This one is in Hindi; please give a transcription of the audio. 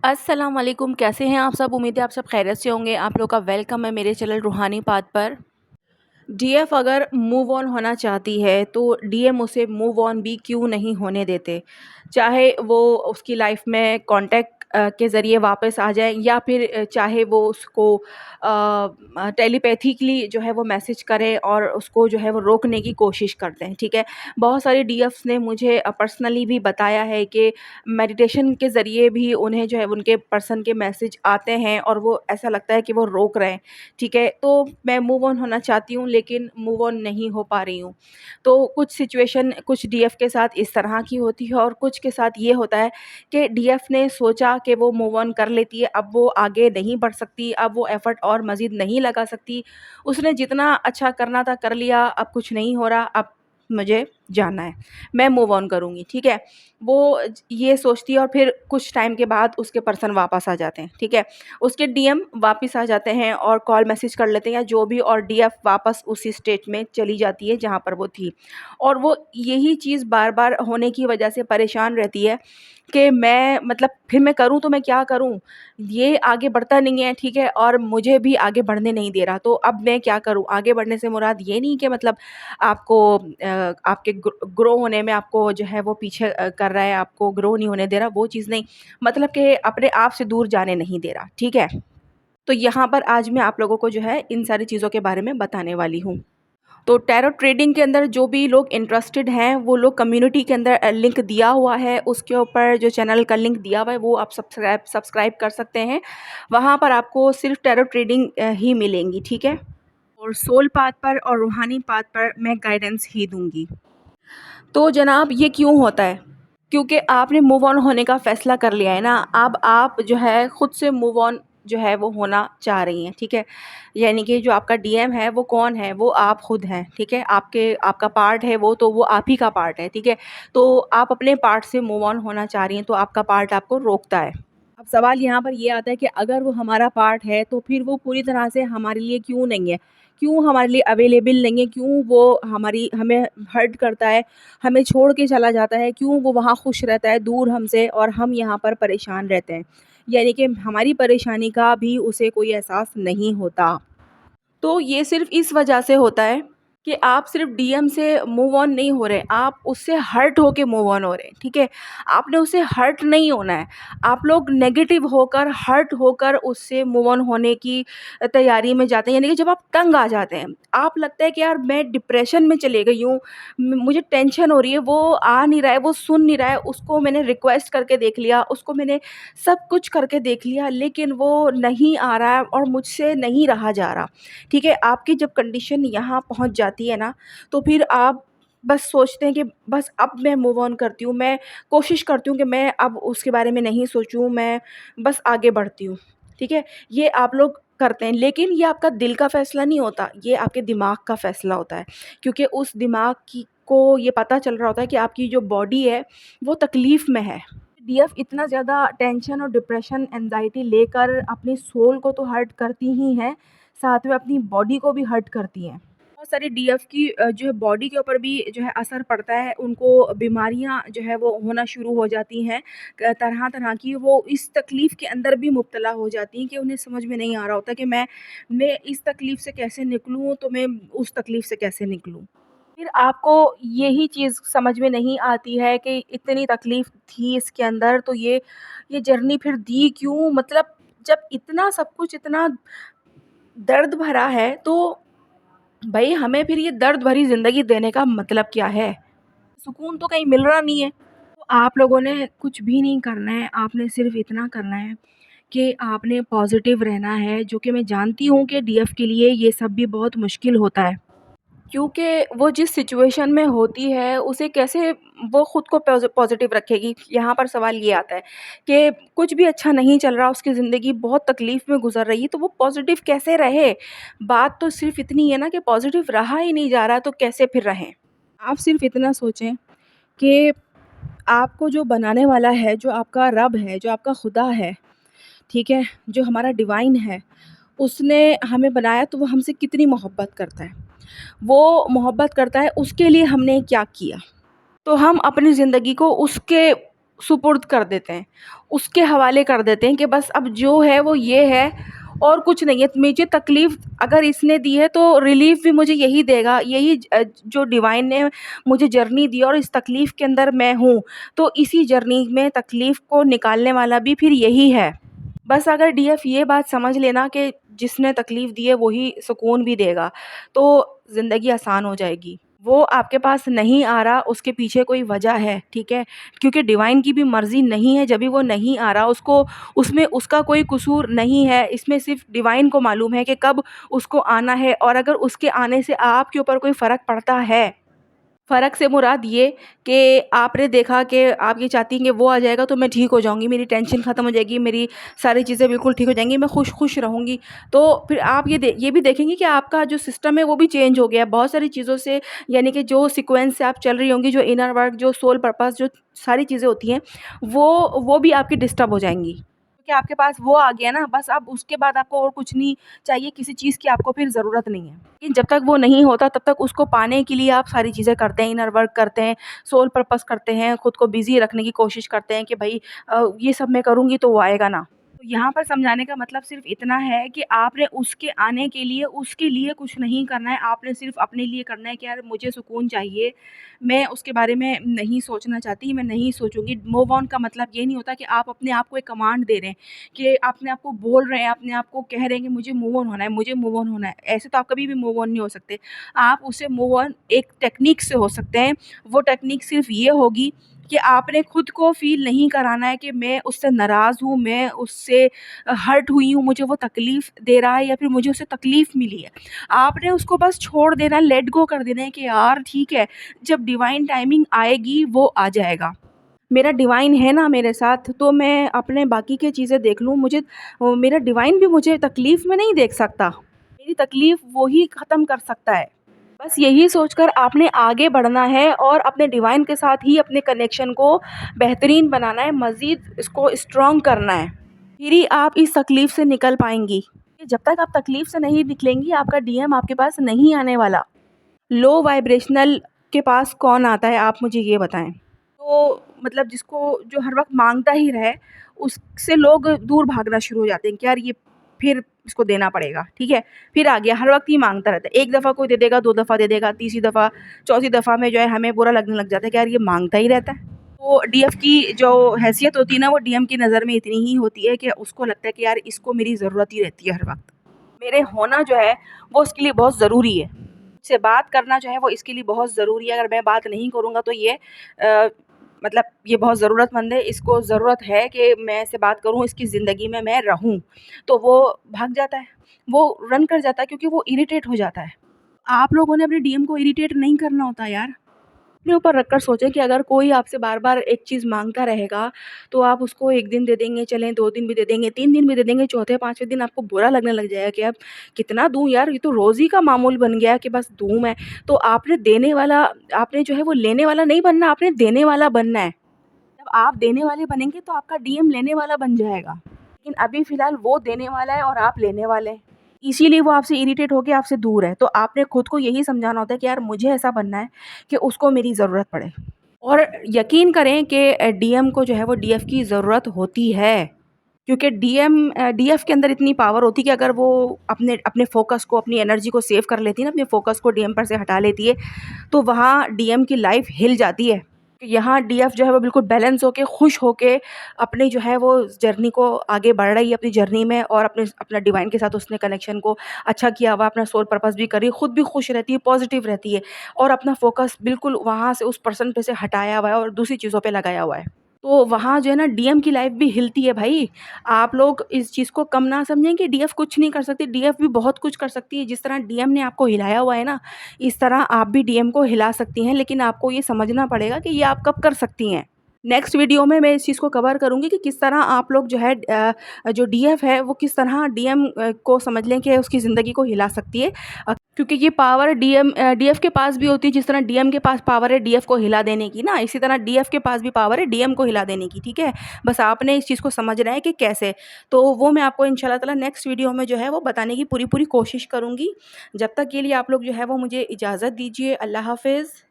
अस्सलाम वालेकुम, कैसे हैं आप सब? उम्मीद है आप सब खैरियत से होंगे। आप लोग का वेलकम है मेरे चैनल रूहानी पाथ पर। डीएफ अगर मूव ऑन होना चाहती है तो डीएम उसे मूव ऑन भी क्यों नहीं होने देते। चाहे वो उसकी लाइफ में कांटेक्ट के ज़रिए वापस आ जाए या फिर चाहे वो उसको टेलीपैथिकली जो है वो मैसेज करें और उसको जो है वो रोकने की कोशिश करते हैं, ठीक है। बहुत सारे डीएफ्स ने मुझे पर्सनली भी बताया है कि मेडिटेशन के ज़रिए भी उन्हें जो है उनके पर्सन के मैसेज आते हैं और वो ऐसा लगता है कि वो रोक रहे हैं, ठीक है। तो मैं मूव ऑन होना चाहती हूँ लेकिन मूव ऑन नहीं हो पा रही हूँ। तो कुछ सिचुएशन कुछ डीएफ के साथ इस तरह की होती है और कुछ के साथ ये होता है कि डीएफ ने सोचा कि वो मूव ऑन कर लेती है, अब वो आगे नहीं बढ़ सकती, अब वो एफ़र्ट और मज़ीद नहीं लगा सकती। उसने जितना अच्छा करना था कर लिया, अब कुछ नहीं हो रहा, अब मुझे जाना है, मैं मूव ऑन करूँगी, ठीक है। वो ये सोचती है और फिर कुछ टाइम के बाद उसके पर्सन वापस आ जाते हैं, ठीक है। उसके डीएम वापस आ जाते हैं और कॉल मैसेज कर लेते हैं या जो भी, और डीएफ वापस उसी स्टेट में चली जाती है जहाँ पर वो थी। और वो यही चीज़ बार-बार होने की वजह से परेशान रहती है कि मैं मतलब फिर मैं करूँ तो मैं क्या करूँ? ये आगे बढ़ता नहीं है, ठीक है, और मुझे भी आगे बढ़ने नहीं दे रहा, तो अब मैं क्या करूँ? आगे बढ़ने से मुराद ये नहीं कि मतलब आपको आपके ग्रो होने में आपको जो है वो पीछे कर रहा है, आपको ग्रो नहीं होने दे रहा, वो चीज़ नहीं। मतलब कि अपने आप से दूर जाने नहीं दे रहा, ठीक है? तो यहाँ पर आज मैं आप लोगों को जो है इन सारी चीज़ों के बारे में बताने वाली हूँ। तो टैरो ट्रेडिंग के अंदर जो भी लोग इंटरेस्टेड हैं वो लोग कम्युनिटी के अंदर लिंक दिया हुआ है, उसके ऊपर जो चैनल का लिंक दिया हुआ है वो आप सब्सक्राइब कर सकते हैं। वहाँ पर आपको सिर्फ टैरो ट्रेडिंग ही मिलेंगी, ठीक है। और सोल पाथ पर और रूहानी पाथ पर मैं गाइडेंस ही दूंगी। तो जनाब ये क्यों होता है? क्योंकि आपने मूव ऑन होने का फ़ैसला कर लिया है ना, अब आप जो है खुद से मूव ऑन जो है वो होना चाह रही हैं, ठीक है। यानी कि जो आपका डीएम है वो कौन है? वो आप खुद हैं, ठीक है। आपका पार्ट है वो, तो वो आप ही का पार्ट है, ठीक है। तो आप अपने पार्ट से मूव ऑन होना चाह रही हैं तो आपका पार्ट आपको रोकता है। अब सवाल यहाँ पर ये आता है कि अगर वो हमारा पार्ट है तो फिर वो पूरी तरह से हमारे लिए क्यों नहीं है? क्यों हमारे लिए अवेलेबल नहीं है? क्यों वो हमें हर्ट करता है, हमें छोड़ के चला जाता है? क्यों वो वहाँ खुश रहता है दूर हमसे और हम यहाँ पर परेशान रहते हैं? यानी कि हमारी परेशानी का भी उसे कोई एहसास नहीं होता। तो ये सिर्फ़ इस वजह से होता है कि आप सिर्फ़ डीएम से मूव ऑन नहीं हो रहे, आप उससे हर्ट होके मूव ऑन हो रहे हैं, ठीक है? आपने उससे हर्ट नहीं होना है। आप लोग नेगेटिव होकर, हर्ट होकर उससे मूव ऑन होने की तैयारी में जाते हैं, यानी कि जब आप तंग आ जाते हैं, आप लगता है कि यार मैं डिप्रेशन में चली गई हूँ, मुझे टेंशन हो रही है, वो आ नहीं रहा है, वो सुन नहीं रहा है, उसको मैंने रिक्वेस्ट करके देख लिया, उसको मैंने सब कुछ करके देख लिया, लेकिन वो नहीं आ रहा है और मुझसे नहीं रहा जा रहा। ठीक है, आपकी जब कंडीशन यहाँ पहुँच जाती है ना, तो फिर आप बस सोचते हैं कि बस अब मैं मूव ऑन करती हूँ, मैं कोशिश करती हूँ कि मैं अब उसके बारे में नहीं सोचूँ, मैं बस आगे बढ़ती हूँ, ठीक है? ये आप लोग करते हैं, लेकिन ये आपका दिल का फ़ैसला नहीं होता, ये आपके दिमाग का फ़ैसला होता है, क्योंकि उस दिमाग की को ये पता चल रहा होता है कि आपकी जो बॉडी है, वो तकलीफ़ में है। डीएफ इतना ज़्यादा टेंशन और डिप्रेशन, एंग्ज़ायटी लेकर अपनी सोल को तो हर्ट करती ही हैं, साथ में अपनी बॉडी को भी हर्ट करती हैं। बहुत सारी डीएफ की जो है बॉडी के ऊपर भी जो है असर पड़ता है, उनको बीमारियाँ जो है वो होना शुरू हो जाती हैं, तरह-तरह की। वो इस तकलीफ़ के अंदर भी मुब्तला हो जाती हैं कि उन्हें समझ में नहीं आ रहा होता कि मैं इस तकलीफ़ से कैसे निकलूँ, तो मैं उस तकलीफ़ से कैसे निकलूँ? फिर आपको यही चीज़ समझ में नहीं आती है कि इतनी तकलीफ़ थी इसके अंदर, तो ये जर्नी फिर दी क्यों? मतलब जब इतना सब कुछ इतना दर्द भरा है, तो भई हमें फिर ये दर्द भरी ज़िंदगी देने का मतलब क्या है? सुकून तो कहीं मिल रहा नहीं है। तो आप लोगों ने कुछ भी नहीं करना है, आपने सिर्फ़ इतना करना है कि आपने पॉज़िटिव रहना है, जो कि मैं जानती हूँ कि डीएफ के लिए ये सब भी बहुत मुश्किल होता है। क्योंकि वो जिस सिचुएशन में होती है, उसे कैसे वो खुद को पॉज़िटिव रखेगी? यहाँ पर सवाल ये आता है कि कुछ भी अच्छा नहीं चल रहा, उसकी ज़िंदगी बहुत तकलीफ़ में गुज़र रही है, तो वो पॉज़िटिव कैसे रहे? बात तो सिर्फ़ इतनी है ना कि पॉज़िटिव रहा ही नहीं जा रहा, तो कैसे फिर रहें? आप सिर्फ़ इतना सोचें कि आपको जो बनाने वाला है, जो आपका रब है, जो आपका खुदा है, ठीक है? जो हमारा डिवाइन है, उसने हमें बनाया तो वो हमसे कितनी मोहब्बत करता है। वो मोहब्बत करता है, उसके लिए हमने क्या किया? तो हम अपनी ज़िंदगी को उसके सुपुर्द कर देते हैं, उसके हवाले कर देते हैं कि बस अब जो है वो ये है और कुछ नहीं है। मुझे तकलीफ़ अगर इसने दी है तो रिलीफ़ भी मुझे यही देगा, यही जो डिवाइन ने मुझे जर्नी दी है और इस तकलीफ़ के अंदर मैं हूँ, तो इसी जर्नी में तकलीफ़ को निकालने वाला भी फिर यही है। बस अगर डीएफ ये बात समझ ले ना कि जिसने तकलीफ़ दी है वही सुकून भी देगा, तो ज़िंदगी आसान हो जाएगी। वो आपके पास नहीं आ रहा, उसके पीछे कोई वजह है, ठीक है? क्योंकि डिवाइन की भी मर्ज़ी नहीं है, जब भी वो नहीं आ रहा उसको, उसमें उसका कोई कसूर नहीं है, इसमें सिर्फ़ डिवाइन को मालूम है कि कब उसको आना है। और अगर उसके आने से आपके ऊपर कोई फ़र्क पड़ता है, फ़र्क से मुराद ये कि आपने देखा कि आप ये चाहती हैं कि वो आ जाएगा तो मैं ठीक हो जाऊँगी, मेरी टेंशन ख़त्म हो जाएगी, मेरी सारी चीज़ें बिल्कुल ठीक हो जाएँगी, मैं खुश रहूँगी। तो फिर आप ये भी देखेंगे कि आपका जो सिस्टम है वो भी चेंज हो गया है बहुत सारी चीज़ों से, यानी कि जो सीक्वेंस से आप चल रही होंगी, जो इनर वर्क, जो सोल पर्पस, जो सारी चीज़ें होती हैं, वो भी आपकी डिस्टर्ब हो जाएँगी। क्योंकि आपके पास वो आ गया ना, बस अब उसके बाद आपको और कुछ नहीं चाहिए, किसी चीज़ की आपको फिर ज़रूरत नहीं है। लेकिन जब तक वो नहीं होता तब तक उसको पाने के लिए आप सारी चीज़ें करते हैं, इनर वर्क करते हैं, सोल पर्पस करते हैं, खुद को बिज़ी रखने की कोशिश करते हैं कि भई ये सब मैं करूँगी तो वो आएगा ना। तो यहाँ पर समझाने का मतलब सिर्फ़ इतना है कि आपने उसके आने के लिए उसके लिए कुछ नहीं करना है, आपने सिर्फ़ अपने लिए करना है कि यार मुझे सुकून चाहिए, मैं उसके बारे में नहीं सोचना चाहती, मैं नहीं सोचूँगी। मूव ऑन का मतलब ये नहीं होता कि आप अपने आप को एक कमांड दे रहे हैं, कि अपने आप को बोल रहे हैं, अपने आप को कह रहे हैं कि मुझे मूव ऑन होना है, मुझे मूव ऑन होना है। ऐसे तो आप कभी भी मूव ऑन नहीं हो सकते। आप उससे मूव ऑन एक टेक्नीक से हो सकते हैं। वो टेक्नीक सिर्फ़ ये होगी कि आपने खुद को फ़ील नहीं कराना है कि मैं उससे नाराज़ हूँ, मैं उससे हर्ट हुई हूँ, मुझे वो तकलीफ़ दे रहा है या फिर मुझे उससे तकलीफ़ मिली है। आपने उसको बस छोड़ देना है, लेट गो कर देना है कि यार ठीक है, जब डिवाइन टाइमिंग आएगी वो आ जाएगा। मेरा डिवाइन है ना मेरे साथ, तो मैं अपने बाकी की चीज़ें देख लूँ। मेरा डिवाइन भी मुझे तकलीफ़ में नहीं देख सकता। मेरी तकलीफ़ वो ही ख़त्म कर सकता है। बस यही सोचकर आपने आगे बढ़ना है और अपने डिवाइन के साथ ही अपने कनेक्शन को बेहतरीन बनाना है, मज़ीद इसको स्ट्रॉन्ग करना है। फिर ही आप इस तकलीफ़ से निकल पाएँगी। जब तक आप तकलीफ़ से नहीं निकलेंगी, आपका डीएम आपके पास नहीं आने वाला। लो वाइब्रेशनल के पास कौन आता है, आप मुझे ये बताएँ? तो मतलब जिसको जो हर वक़्त माँगता ही रहे, उससे लोग दूर भागना शुरू हो जाते हैं कि यार ये फिर इसको देना पड़ेगा, ठीक है? फिर आ गया, हर वक़्त ही माँगता रहता है। 1 दफ़ा कोई दे देगा, 2 दफ़ा दे देगा, तीसरी दफ़ा, चौथी दफ़ा में जो है हमें बुरा लगने लग जाता है कि यार ये माँगता ही रहता है। तो डीएफ की जो हैसियत होती है ना, वो डीएम की नज़र में इतनी ही होती है कि उसको लगता है कि यार इसको मेरी ज़रूरत ही रहती है हर वक़्त। मेरे होना जो है वो उसके लिए बहुत ज़रूरी है। से बात करना जो है वो इसके लिए बहुत ज़रूरी है। अगर मैं बात नहीं करूँगा तो ये मतलब ये बहुत ज़रूरतमंद है, इसको ज़रूरत है कि मैं इससे बात करूँ, इसकी ज़िंदगी में मैं रहूँ। तो वो भाग जाता है, वो रन कर जाता है क्योंकि वो इरिटेट हो जाता है। आप लोगों ने अपने डीएम को इरिटेट नहीं करना होता यार। अपने ऊपर रखकर सोचें कि अगर कोई आपसे बार-बार एक चीज़ माँगता रहेगा, तो आप उसको 1 दिन दे देंगे, चलें 2 दिन भी दे देंगे, 3 दिन भी दे देंगे, चौथे, 5वें दिन आपको बुरा लगने लग जाएगा कि अब कितना दूँ यार, ये तो रोज़ ही का मामूल बन गया है कि बस दूँ मैं। तो आपने जो है वो लेने वाला नहीं बनना, आपने देने वाला बनना है। जब आप देने वाले बनेंगे तो आपका डीएम लेने वाला बन जाएगा। लेकिन अभी फ़िलहाल वो देने वाला है और आप लेने वाले हैं। इसीलिए वो आपसे इरिटेट होके आपसे दूर है। तो आपने खुद को यही समझाना होता है कि यार मुझे ऐसा बनना है कि उसको मेरी ज़रूरत पड़े। और यकीन करें कि डीएम को जो है वो डीएफ की ज़रूरत होती है। क्योंकि डीएफ के अंदर इतनी पावर होती है कि अगर वो अपने अपने फ़ोकस को, अपनी एनर्जी को सेव कर लेती है ना, अपने फ़ोकस को डीएम पर से हटा लेती है, तो वहाँ डीएम की लाइफ़ हिल जाती है। यहाँ डीएफ जो है वो बिल्कुल बैलेंस होके, खुश होके अपनी जो है वो जर्नी को आगे बढ़ रही है अपनी जर्नी में, और अपना डिवाइन के साथ उसने कनेक्शन को अच्छा किया हुआ है, अपना सोल पर्पस भी कर रही है, खुद भी खुश रहती है, पॉज़िटिव रहती है और अपना फ़ोकस बिल्कुल वहाँ से उस पर्सन पे से हटाया हुआ है और दूसरी चीज़ों पे लगाया हुआ है। तो वहाँ जो है ना डीएम की लाइफ़ भी हिलती है भाई। आप लोग इस चीज़ को कम ना समझें कि डीएफ कुछ नहीं कर सकती, डीएफ भी बहुत कुछ कर सकती है। जिस तरह डीएम ने आपको हिलाया हुआ है ना, इस तरह आप भी डीएम को हिला सकती हैं, लेकिन आपको ये समझना पड़ेगा कि ये आप कब कर सकती हैं। नेक्स्ट वीडियो में मैं इस चीज़ को कवर करूँगी कि किस तरह आप लोग जो है जो डीएफ है वो किस तरह डीएम को समझ लें कि उसकी ज़िंदगी को हिला सकती है। क्योंकि ये पावर डीएफ के पास भी होती है, जिस तरह डीएम के पास पावर है डीएफ को हिला देने की ना, इसी तरह डीएफ के पास भी पावर है डीएम को हिला देने की, ठीक है? बस आपने इस चीज़ को समझना है कि कैसे। तो वो मैं आपको इंशाल्लाह ताला नेक्स्ट वीडियो में जो है वो बताने की पूरी-पूरी कोशिश करूँगी। जब तक के लिए आप लोग जो है वो मुझे इजाज़त दीजिए। अल्लाह हाफ़िज़।